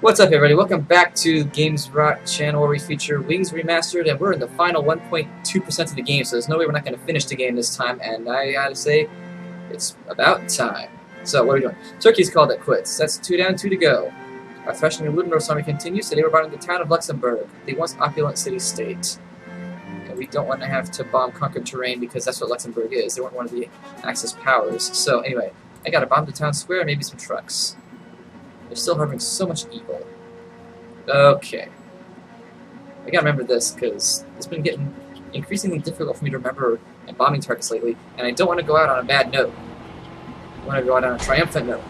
What's up, everybody? Welcome back to Games Rock channel, where we feature Wings Remastered, and we're in the final 1.2% of the game, so there's no way we're not going to finish the game this time, and I gotta say, it's about time. So, what are we doing? Turkey's called it quits. That's 2 down, 2 to go. Our threshing of Ludendorff army continues. Today we're bombing the town of Luxembourg, the once opulent city-state. And we don't want to have to bomb conquered terrain, because that's what Luxembourg is. They weren't one of the Axis powers. So, anyway, I gotta bomb the town square and maybe some trucks. They're still harboring so much evil. Okay. I gotta remember this, because it's been getting increasingly difficult for me to remember my bombing targets lately, and I don't want to go out on a bad note. I want to go out on a triumphant note.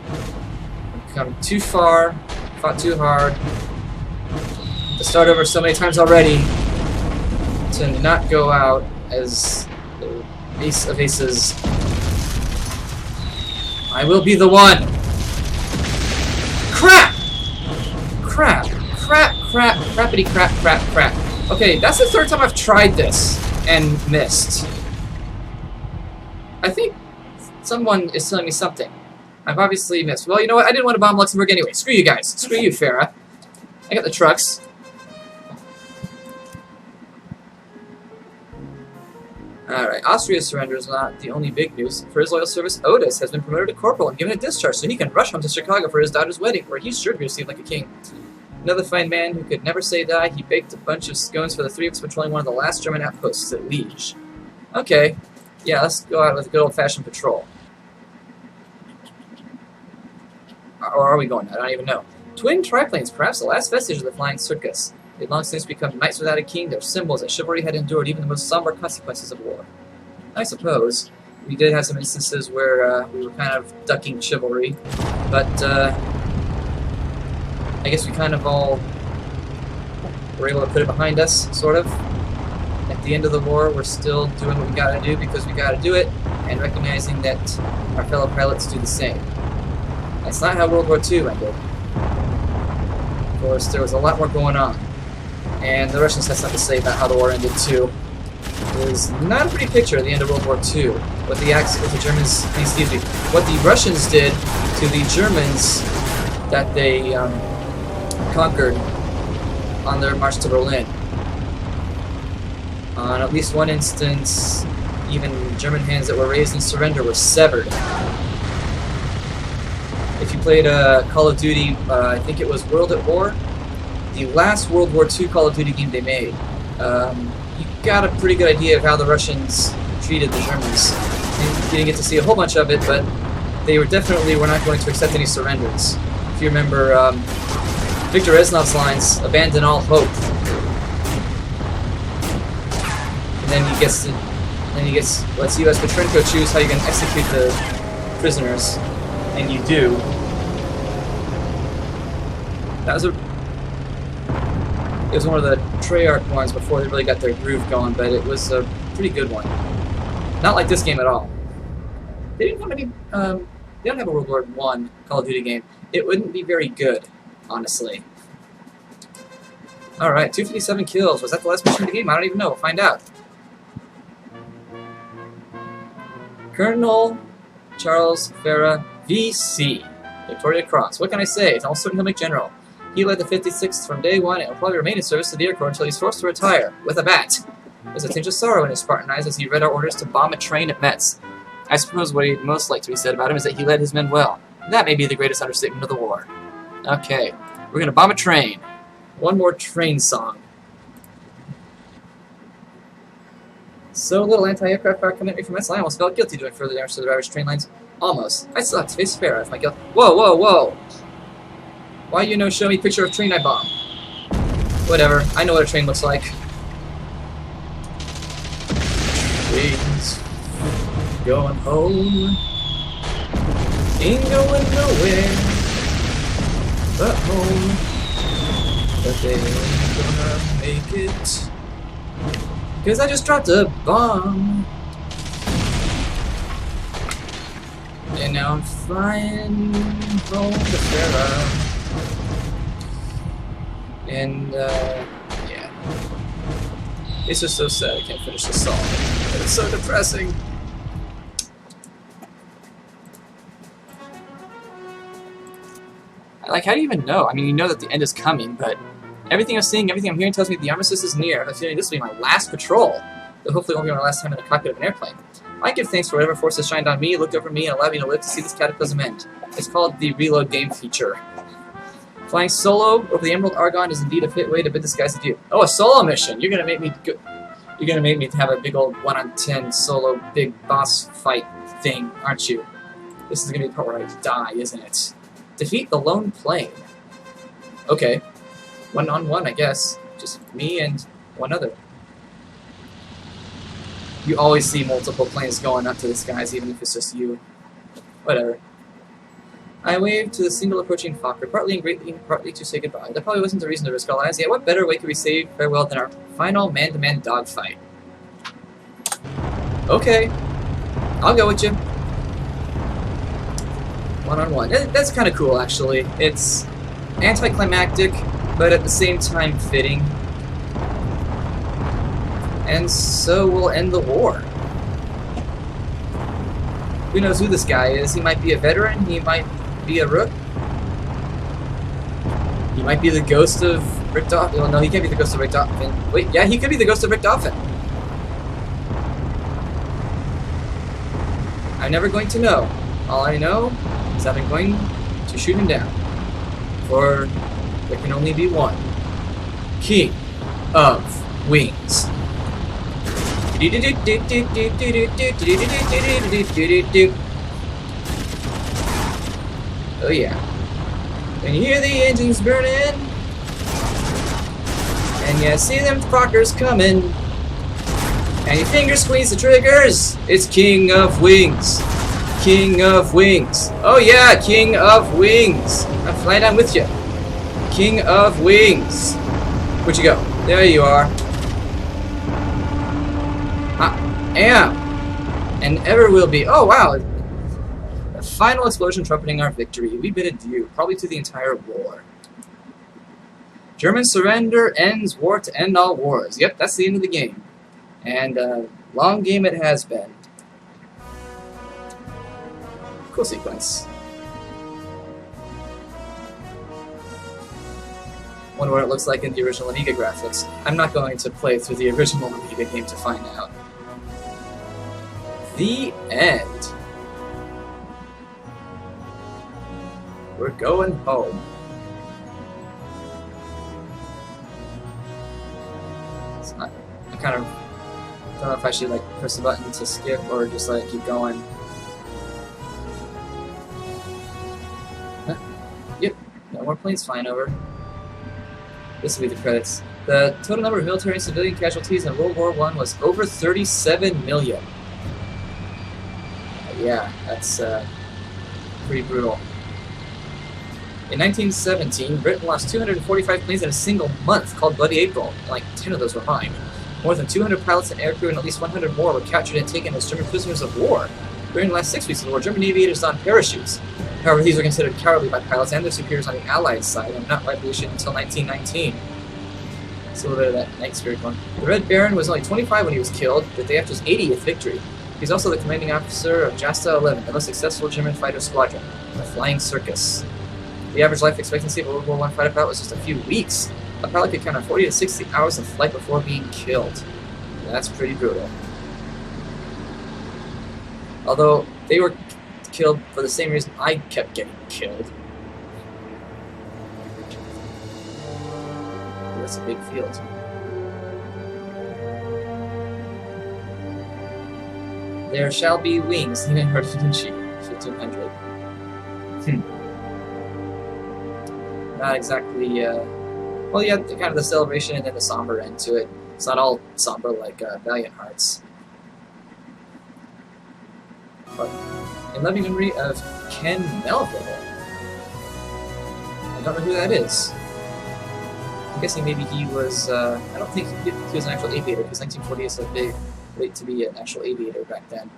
I've come too far, fought too hard, to start over so many times already, to not go out as the ace of aces. I will be the one! Crap! Crap. Crap, crap, crappity crap, crap, crap. Okay, that's the third time I've tried this and missed. I think someone is telling me something. I've obviously missed. Well, you know what? I didn't want to bomb Luxembourg anyway. Screw you guys. Screw you, Farah. I got the trucks. Alright, Austria's surrender is not the only big news. For his loyal service, Otis has been promoted to corporal and given a discharge so he can rush home to Chicago for his daughter's wedding, where he's sure to be received like a king. Another fine man who could never say die, he baked a bunch of scones for the three of us patrolling one of the last German outposts at Liege. Okay, yeah, let's go out with a good old-fashioned patrol. Or are we going? I don't even know. Twin triplanes, perhaps the last vestige of the flying circus. They'd long since become knights without a king, their symbols that chivalry had endured even the most somber consequences of war. I suppose we did have some instances where we were kind of ducking chivalry, but I guess we kind of all were able to put it behind us, sort of. At the end of the war, we're still doing what we gotta do because we gotta do it, and recognizing that our fellow pilots do the same. That's not how World War II ended. Of course, there was a lot more going on. And the Russians had something to say about how the war ended too. It was not a pretty picture at the end of World War II. What the Russians did to the Germans that they conquered on their march to Berlin. On at least one instance, even German hands that were raised in surrender were severed. If you played Call of Duty, I think it was World at War, the last World War II Call of Duty game they made, you got a pretty good idea of how the Russians treated the Germans. And you didn't get to see a whole bunch of it, but they were definitely not going to accept any surrenders. If you remember Victor Reznov's lines, "Abandon all hope." And then he lets U.S. Petrenko choose how you're going to execute the prisoners, and you do. It was one of the Treyarch ones before they really got their groove going, but it was a pretty good one. Not like this game at all. They didn't have any. They don't have a World War I Call of Duty game. It wouldn't be very good, honestly. All right, 257 kills. Was that the last mission of the game? I don't even know. We'll find out. Colonel Charles Farah, VC, Victoria Cross. What can I say? It's almost certain he'll make general. He led the 56th from day one and will probably remain in service to the Air Corps until he's forced to retire, with a bat. There's a tinge of sorrow in his Spartan eyes as he read our orders to bomb a train at Metz. I suppose what he'd most like to be said about him is that he led his men well. That may be the greatest understatement of the war. Okay, we're gonna bomb a train. One more train song. So little anti-aircraft fire coming at me from Metz, I almost felt guilty doing further damage to the Irish train lines. Almost. I still have to face Farah if my guilt. Whoa, whoa, whoa! Why show me a picture of a train I bombed? Whatever, I know what a train looks like. Trains going home, ain't going nowhere but home. But they ain't gonna make it, 'cause I just dropped a bomb. And now I'm flying home to Farah. And, yeah. It's just so sad I can't finish the song. It's so depressing. Like, how do you even know? I mean, you know that the end is coming, but everything I'm seeing, everything I'm hearing tells me the armistice is near. I'm feeling this will be my last patrol. But hopefully it won't be my last time in the cockpit of an airplane. I give thanks for whatever force has shined on me, looked over me, and allowed me to live to see this cataclysm end. It's called the Reload Game feature. Flying solo over the Emerald Argon is indeed a fit way to bid this guy's adieu. Oh, a solo mission! You're gonna make me go. You're gonna make me have a big old 1-on-10 solo big boss fight thing, aren't you? This is gonna be the part where I die, isn't it? Defeat the lone plane. Okay. 1-on-1, I guess. Just me and one other. You always see multiple planes going up to the skies, even if it's just you. Whatever. I waved to the single approaching Fokker, partly and greatly, partly to say goodbye. There probably wasn't a reason to risk our lives, yet what better way could we say farewell than our final man-to-man dogfight? Okay. I'll go with you. 1-on-1. That's kind of cool, actually. It's anticlimactic, but at the same time fitting. And so we'll end the war. Who knows who this guy is? He might be a veteran, he might be a rook. He might be the ghost of Rick Dolphin. Well, no, he can't be the ghost of Rick Dolphin. Wait, yeah, he could be the ghost of Rick Dolphin. I'm never going to know. All I know is that I'm going to shoot him down. For there can only be one. King of Wings. Oh yeah. When you hear the engines burning, and you see them Fokkers coming, and your fingers squeeze the triggers, it's King of Wings. King of Wings. Oh yeah, King of Wings. I'm flying down with you. King of Wings. Where'd you go? There you are. I am. And ever will be. Oh wow. A final explosion trumpeting our victory. We bid adieu, probably to the entire war. German surrender ends war to end all wars. Yep, that's the end of the game. And long game it has been. Cool sequence. Wonder what it looks like in the original Amiga graphics. I'm not going to play through the original Amiga game to find out. The end. We're going home. I kind of don't know if I should like press the button to skip or just like keep going. Huh? Yep, no more planes flying over. This will be the credits. The total number of military and civilian casualties in World War I was over 37 million. Yeah, that's pretty brutal. In 1917, Britain lost 245 planes in a single month, called Bloody April. Like 10 of those were mine. More than 200 pilots and aircrew and at least 100 more were captured and taken as German prisoners of war. During the last 6 weeks of the war, German aviators donned parachutes. However, these were considered cowardly by pilots and their superiors on the Allied side, and not rightly issued until 1919. See a little bit of that night spirit going. The Red Baron was only 25 when he was killed, the day after his 80th victory. He's also the commanding officer of Jasta 11, the most successful German fighter squadron, the Flying Circus. The average life expectancy of a World War I fighter pilot was just a few weeks. A pilot could count on 40 to 60 hours of flight before being killed. That's pretty brutal. Although, they were killed for the same reason I kept getting killed. That's a big field. There shall be wings, even heard of Vinci, 1500. Not exactly, well, you have kind of the celebration and then the somber end to it. It's not all somber like Valiant Hearts. But in loving memory of Ken Melville. I don't know who that is. I'm guessing maybe he was, I don't think he was an actual aviator, because 1940 is so big, late to be an actual aviator back then.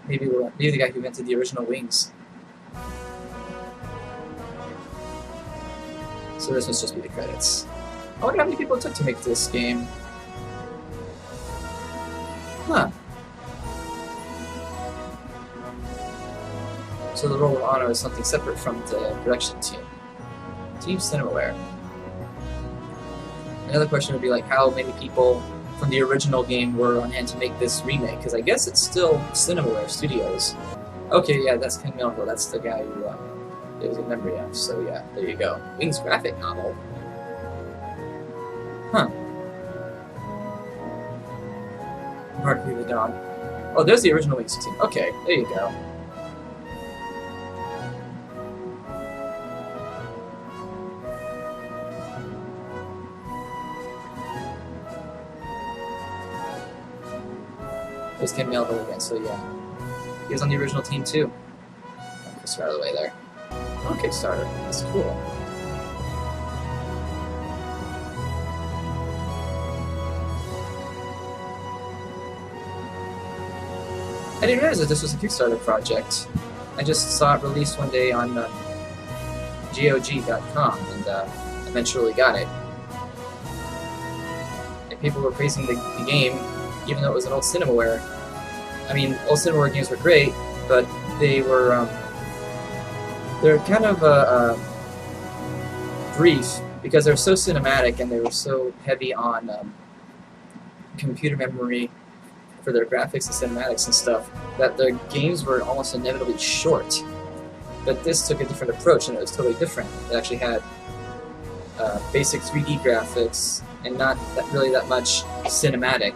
Maybe the guy who invented the original wings. So this must just be the credits. I wonder how many people it took to make this game. Huh. So the Roll of Honor is something separate from the production team. Team Cinemaware. Another question would be like how many people from the original game were on hand to make this remake, because I guess it's still Cinemaware Studios. Okay, yeah, that's Ken Melville. That's the guy who it was a memory of. So yeah, there you go. Wings graphic novel. Huh. Barkley the dog. Oh, there's the original Wings team. Okay, there you go. There's Ken Melville again, so yeah. He was on the original team too. Just out of the way there. Oh, Kickstarter. That's cool. I didn't realize that this was a Kickstarter project. I just saw it released one day on GOG.com and eventually got it. And people were praising the game, even though it was an old Cinemaware. I mean, old Cinemaware games were great, but they were they're kind of brief because they're so cinematic and they were so heavy on computer memory for their graphics and cinematics and stuff that their games were almost inevitably short. But this took a different approach and it was totally different. It actually had basic 3D graphics and not really that much cinematic.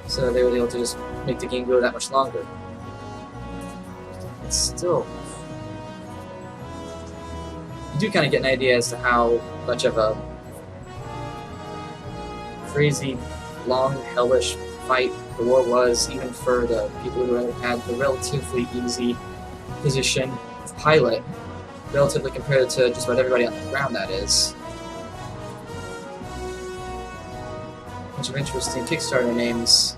So they were able to just make the game go that much longer. It's still... You do kind of get an idea as to how much of a crazy, long, hellish fight the war was, even for the people who had the relatively easy position of pilot, relatively compared to just about everybody on the ground, that is. Bunch of interesting Kickstarter names.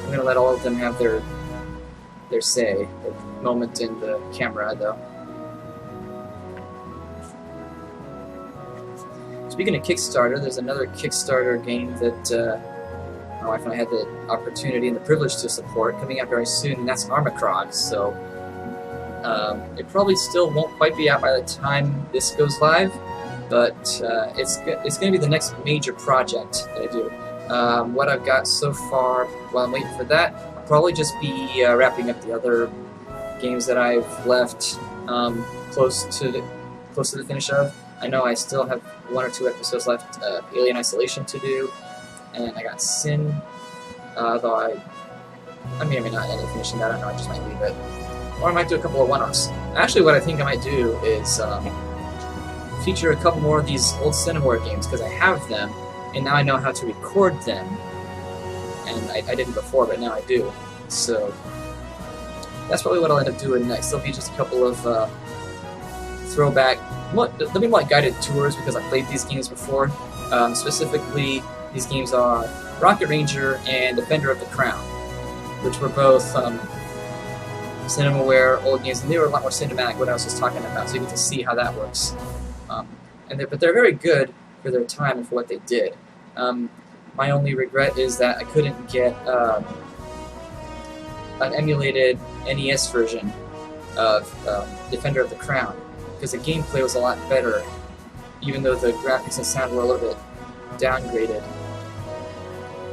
I'm gonna let all of them have their say, their moment in the camera, though. Speaking of Kickstarter, there's another Kickstarter game that my wife and I had the opportunity and the privilege to support coming out very soon, and that's Armacrog. So it probably still won't quite be out by the time this goes live, but it's going to be the next major project that I do. What I've got so far, while I'm waiting for that, I'll probably just be wrapping up the other games that I've left close to the finish of. I know I still have 1 or 2 episodes left, Alien Isolation to do, and I got Sin, though I may or may not end up finishing that. I don't know, I just might leave it. Or I might do a couple of one-offs. Actually, what I think I might do is feature a couple more of these old Cinemaware games, because I have them, and now I know how to record them. And I didn't before, but now I do. So that's probably what I'll end up doing next. There'll be just a couple of throwback... There'll be more like guided tours, because I've played these games before. Specifically, these games are Rocket Ranger and Defender of the Crown, which were both Cinemaware old games, and they were a lot more cinematic, what I was just talking about, so you get to see how that works. But they're very good for their time and for what they did. My only regret is that I couldn't get an emulated NES version of Defender of the Crown, because the gameplay was a lot better, even though the graphics and sound were a little bit downgraded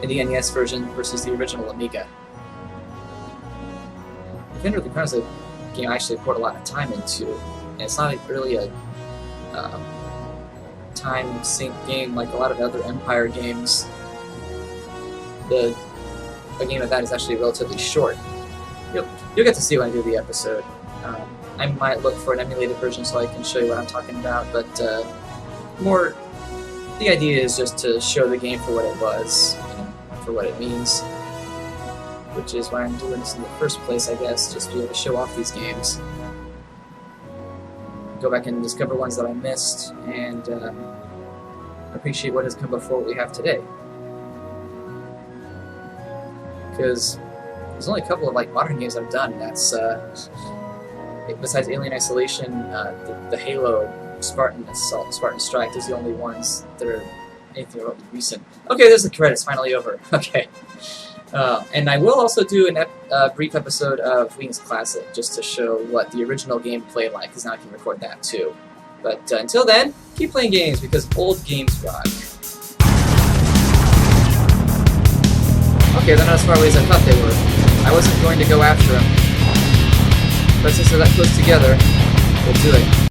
in the NES version versus the original Amiga. Defender of the Crown is a game I actually poured a lot of time into, and it's not really a time sync game like a lot of other Empire games. A game of that is actually relatively short. You'll get to see when I do the episode. I might look for an emulated version so I can show you what I'm talking about, but the idea is just to show the game for what it was, for what it means, which is why I'm doing this in the first place, I guess, just to be able to show off these games. Go back and discover ones that I missed, and appreciate what has come before what we have today. Because there's only a couple of modern games I've done. That's besides Alien Isolation, the Halo, Spartan Assault, Spartan Strike. Those are the only ones that are anything remotely recent. Okay, there's the credits finally over. Okay, And I will also do a brief episode of Wings Classic, just to show what the original game played like, because now I can record that too. But until then, keep playing games, because old games rock. Okay, they're not as far away as I thought they were. I wasn't going to go after them. But since they're that close together, we'll do it.